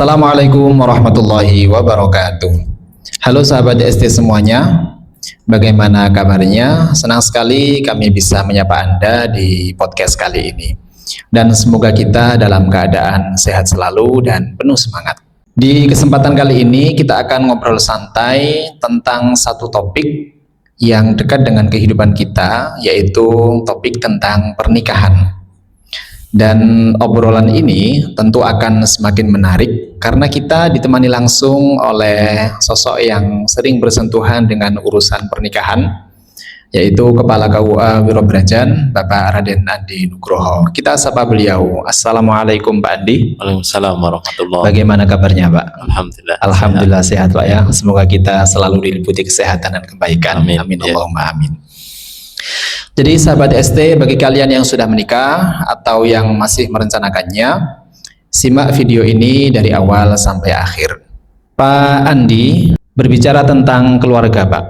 Assalamualaikum warahmatullahi wabarakatuh. Halo sahabat DST semuanya, bagaimana kabarnya? Senang sekali kami bisa menyapa Anda di podcast kali ini. Dan semoga kita dalam keadaan sehat selalu dan penuh semangat. Di kesempatan kali ini kita akan ngobrol santai tentang satu topik yang dekat dengan kehidupan kita, yaitu topik tentang pernikahan. Dan obrolan ini tentu akan semakin menarik karena kita ditemani langsung oleh sosok yang sering bersentuhan dengan urusan pernikahan, yaitu Kepala KUA Wirobrajan, Bapak Raden Andi Nugroho. Kita sapa beliau. Assalamualaikum Pak Andi. Waalaikumsalam warahmatullahi. Bagaimana kabarnya Pak? Alhamdulillah. Alhamdulillah sehat Pak ya. Semoga kita selalu diliputi kesehatan dan kebaikan. Amin. Amin. Ya. Allahumma amin. Jadi sahabat ST, bagi kalian yang sudah menikah atau yang masih merencanakannya, simak video ini dari awal sampai akhir. Pak Andi, berbicara tentang keluarga Pak.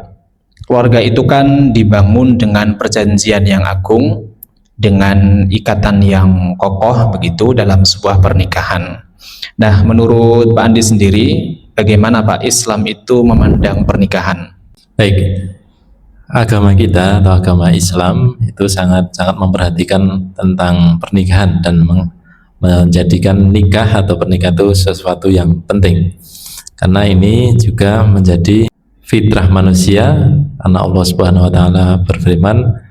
Keluarga itu kan dibangun dengan perjanjian yang agung, dengan ikatan yang kokoh begitu dalam sebuah pernikahan. Nah, menurut Pak Andi sendiri, bagaimana Pak Islam itu memandang pernikahan? Baik. Agama kita atau agama Islam itu sangat memperhatikan tentang pernikahan dan menjadikan nikah atau pernikahan itu sesuatu yang penting. Karena ini juga menjadi fitrah manusia, karena Allah Subhanahu wa taala berfirman,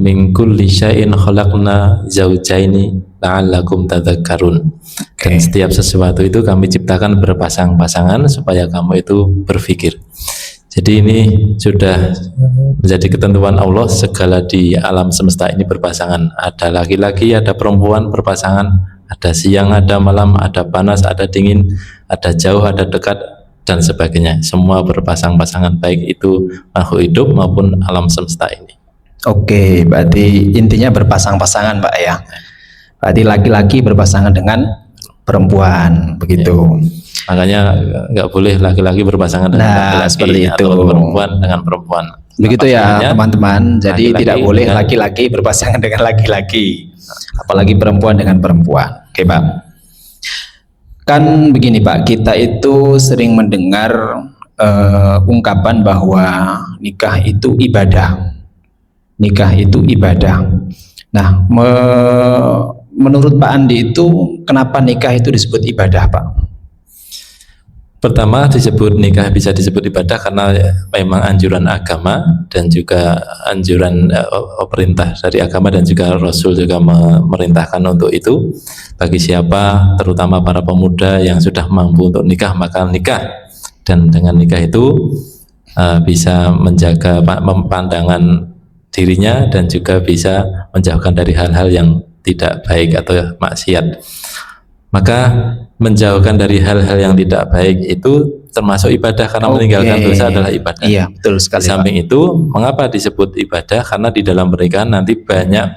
"Min kulli syai'in khalaqna zaujaini la'allakum tadzakkarun." Dan setiap sesuatu itu kami ciptakan berpasang-pasangan supaya kamu itu berpikir. Jadi ini sudah menjadi ketentuan Allah, segala di alam semesta ini berpasangan. Ada laki-laki, ada perempuan berpasangan, ada siang, ada malam, ada panas, ada dingin, ada jauh, ada dekat, dan sebagainya. Semua berpasang-pasangan, baik itu makhluk hidup maupun alam semesta ini. Oke, berarti intinya berpasang-pasangan Pak ya. Berarti laki-laki berpasangan dengan perempuan, begitu. Ya. Makanya nggak boleh laki-laki berpasangan dengan laki-laki seperti itu. atau perempuan dengan perempuan. Begitu ya teman-teman. Jadi laki-laki tidak boleh dengan laki-laki berpasangan dengan laki-laki, apalagi perempuan dengan perempuan. Oke Pak. Kan begini Pak, kita itu sering mendengar ungkapan bahwa nikah itu ibadah. Nikah itu ibadah. Nah, menurut Pak Andi itu kenapa nikah itu disebut ibadah Pak? Pertama, disebut nikah bisa disebut ibadah karena memang anjuran agama dan juga anjuran perintah dari agama, dan juga Rasul juga memerintahkan untuk itu. Bagi siapa, terutama para pemuda yang sudah mampu untuk nikah, maka nikah. Dan dengan nikah itu bisa menjaga pandangan dirinya dan juga bisa menjauhkan dari hal-hal yang tidak baik atau maksiat. Maka menjauhkan dari hal-hal yang tidak baik itu termasuk ibadah, karena meninggalkan dosa adalah ibadah. Iya, betul sekali. Di samping itu, mengapa disebut ibadah? Karena di dalam pernikahan nanti banyak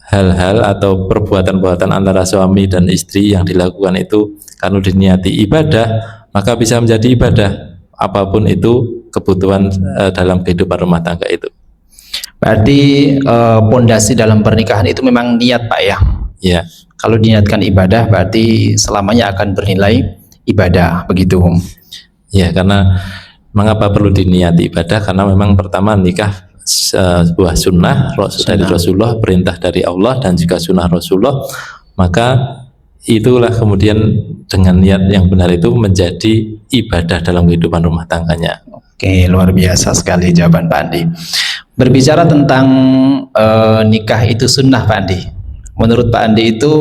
hal-hal atau perbuatan-perbuatan antara suami dan istri yang dilakukan itu kalau diniati ibadah, maka bisa menjadi ibadah apapun itu kebutuhan dalam kehidupan rumah tangga itu. Berarti pondasi dalam pernikahan itu memang niat Pak ya? Ya. Kalau diniatkan ibadah berarti selamanya akan bernilai ibadah, begitu. Ya, karena mengapa perlu diniati ibadah? Karena memang pertama nikah sebuah sunnah dari Rasulullah, perintah dari Allah dan juga sunnah Rasulullah. Maka itulah kemudian dengan niat yang benar itu menjadi ibadah dalam kehidupan rumah tangganya. Oke, luar biasa sekali jawaban Pak Andi. Berbicara tentang nikah itu sunnah Pak Andi, menurut Pak Andi itu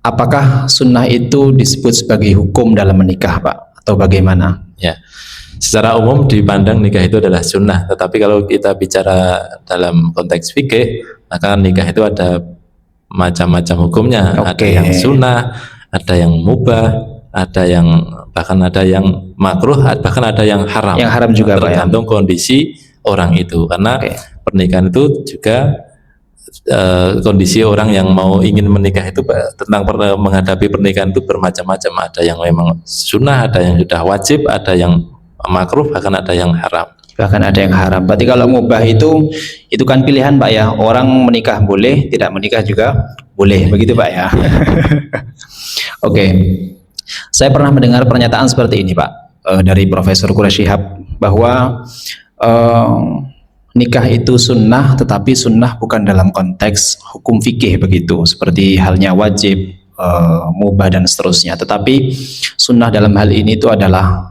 apakah sunnah itu disebut sebagai hukum dalam menikah Pak, atau bagaimana? Ya, secara umum dipandang nikah itu adalah sunnah, tetapi kalau kita bicara dalam konteks fikih, maka nikah itu ada macam-macam hukumnya. Ada yang sunnah, ada yang mubah, ada yang bahkan ada yang makruh, bahkan ada yang haram. Yang haram juga tergantung Pak ya? Kondisi orang itu, karena pernikahan itu juga kondisi orang yang mau ingin menikah itu tentang menghadapi pernikahan itu bermacam-macam. Ada yang memang sunnah, ada yang sudah wajib, ada yang makruh, bahkan ada yang haram. Bahkan ada yang haram. Berarti kalau mubah itu kan pilihan Pak ya. Orang menikah boleh, tidak menikah juga boleh. Begitu Pak ya. Oke. Saya pernah mendengar pernyataan seperti ini Pak, dari Profesor Quraish Shihab, bahwa nikah itu sunnah, tetapi sunnah bukan dalam konteks hukum fikih begitu, seperti halnya wajib, mubah dan seterusnya. Tetapi sunnah dalam hal ini itu adalah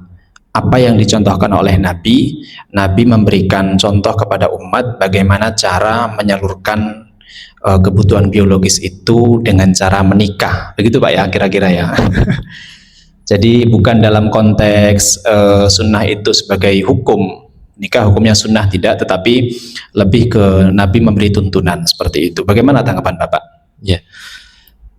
apa yang dicontohkan oleh Nabi. Nabi memberikan contoh kepada umat bagaimana cara menyalurkan kebutuhan biologis itu dengan cara menikah, begitu Pak ya, kira-kira ya. Jadi bukan dalam konteks sunnah itu sebagai hukum, nikah hukumnya sunnah tidak, tetapi lebih ke Nabi memberi tuntunan seperti itu. Bagaimana tanggapan Bapak? Ya,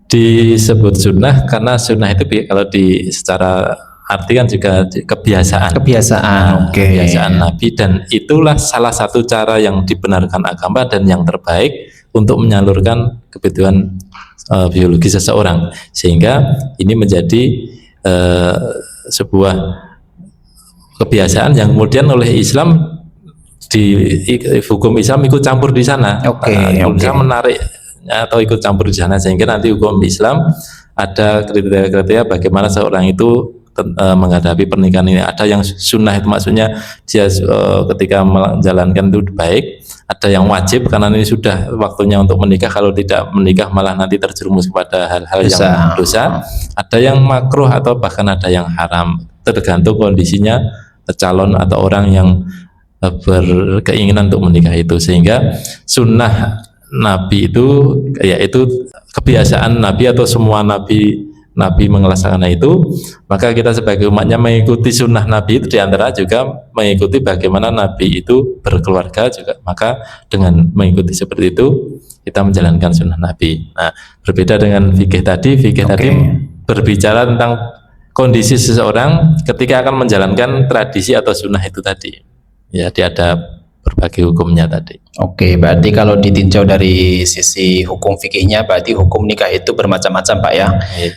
disebut sunnah karena sunnah itu kalau di secara arti kan juga kebiasaan. Kebiasaan, oke. Kebiasaan Nabi, dan itulah salah satu cara yang dibenarkan agama dan yang terbaik untuk menyalurkan kebutuhan biologi seseorang, sehingga ini menjadi sebuah kebiasaan yang kemudian oleh Islam, di hukum Islam ikut campur di sana. Islam menarik atau ikut campur di sana, sehingga nanti hukum Islam ada kriteria-kriteria bagaimana seorang itu menghadapi pernikahan ini. Ada yang sunnah, itu maksudnya dia ketika menjalankan itu baik. Ada yang wajib karena ini sudah waktunya untuk menikah, kalau tidak menikah malah nanti terjerumus kepada hal-hal yang dosa. Ada yang makruh atau bahkan ada yang haram, tergantung kondisinya calon atau orang yang berkeinginan untuk menikah itu. Sehingga sunnah Nabi itu yaitu kebiasaan Nabi atau semua Nabi melaksanakan itu, maka kita sebagai umatnya mengikuti sunnah Nabi itu, diantara juga mengikuti bagaimana Nabi itu berkeluarga juga. Maka dengan mengikuti seperti itu kita menjalankan sunnah Nabi. Nah, berbeda dengan fikih tadi berbicara tentang kondisi seseorang ketika akan menjalankan tradisi atau sunnah itu tadi. Ya, dia ada berbagai hukumnya tadi. Oke, berarti kalau ditinjau dari sisi hukum fikihnya, berarti hukum nikah itu bermacam-macam Pak ya,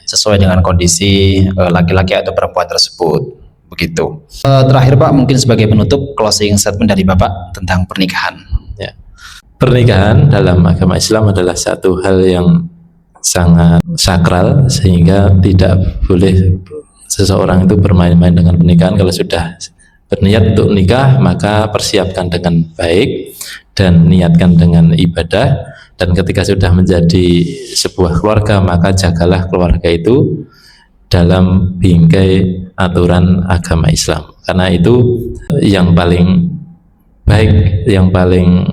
sesuai dengan kondisi laki-laki atau perempuan tersebut, begitu. Terakhir Pak, mungkin sebagai penutup, closing statement dari Bapak tentang pernikahan. Ya. Pernikahan dalam agama Islam adalah satu hal yang sangat sakral, sehingga tidak boleh seseorang itu bermain-main dengan pernikahan. Kalau sudah berniat untuk nikah, maka persiapkan dengan baik dan niatkan dengan ibadah. Dan ketika sudah menjadi sebuah keluarga, maka jagalah keluarga itu dalam bingkai aturan agama Islam, karena itu yang paling baik, yang paling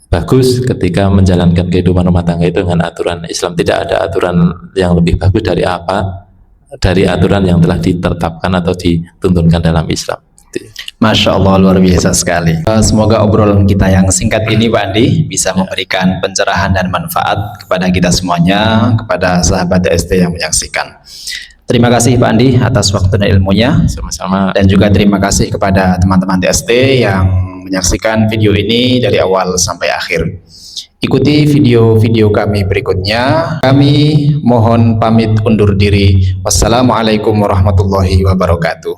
bagus ketika menjalankan kehidupan rumah tangga itu dengan aturan Islam. Tidak ada aturan yang lebih bagus dari aturan yang telah ditetapkan atau dituntunkan dalam Islam. Masya Allah, luar biasa sekali. Semoga obrolan kita yang singkat ini Pak Andi bisa memberikan pencerahan dan manfaat kepada kita semuanya, kepada sahabat DST yang menyaksikan. Terima kasih Pak Andi atas waktu dan ilmunya. Sama-sama. Dan juga terima kasih kepada teman-teman DST yang menyaksikan video ini dari awal sampai akhir. Ikuti video-video kami berikutnya. Kami mohon pamit undur diri. Wassalamualaikum warahmatullahi wabarakatuh.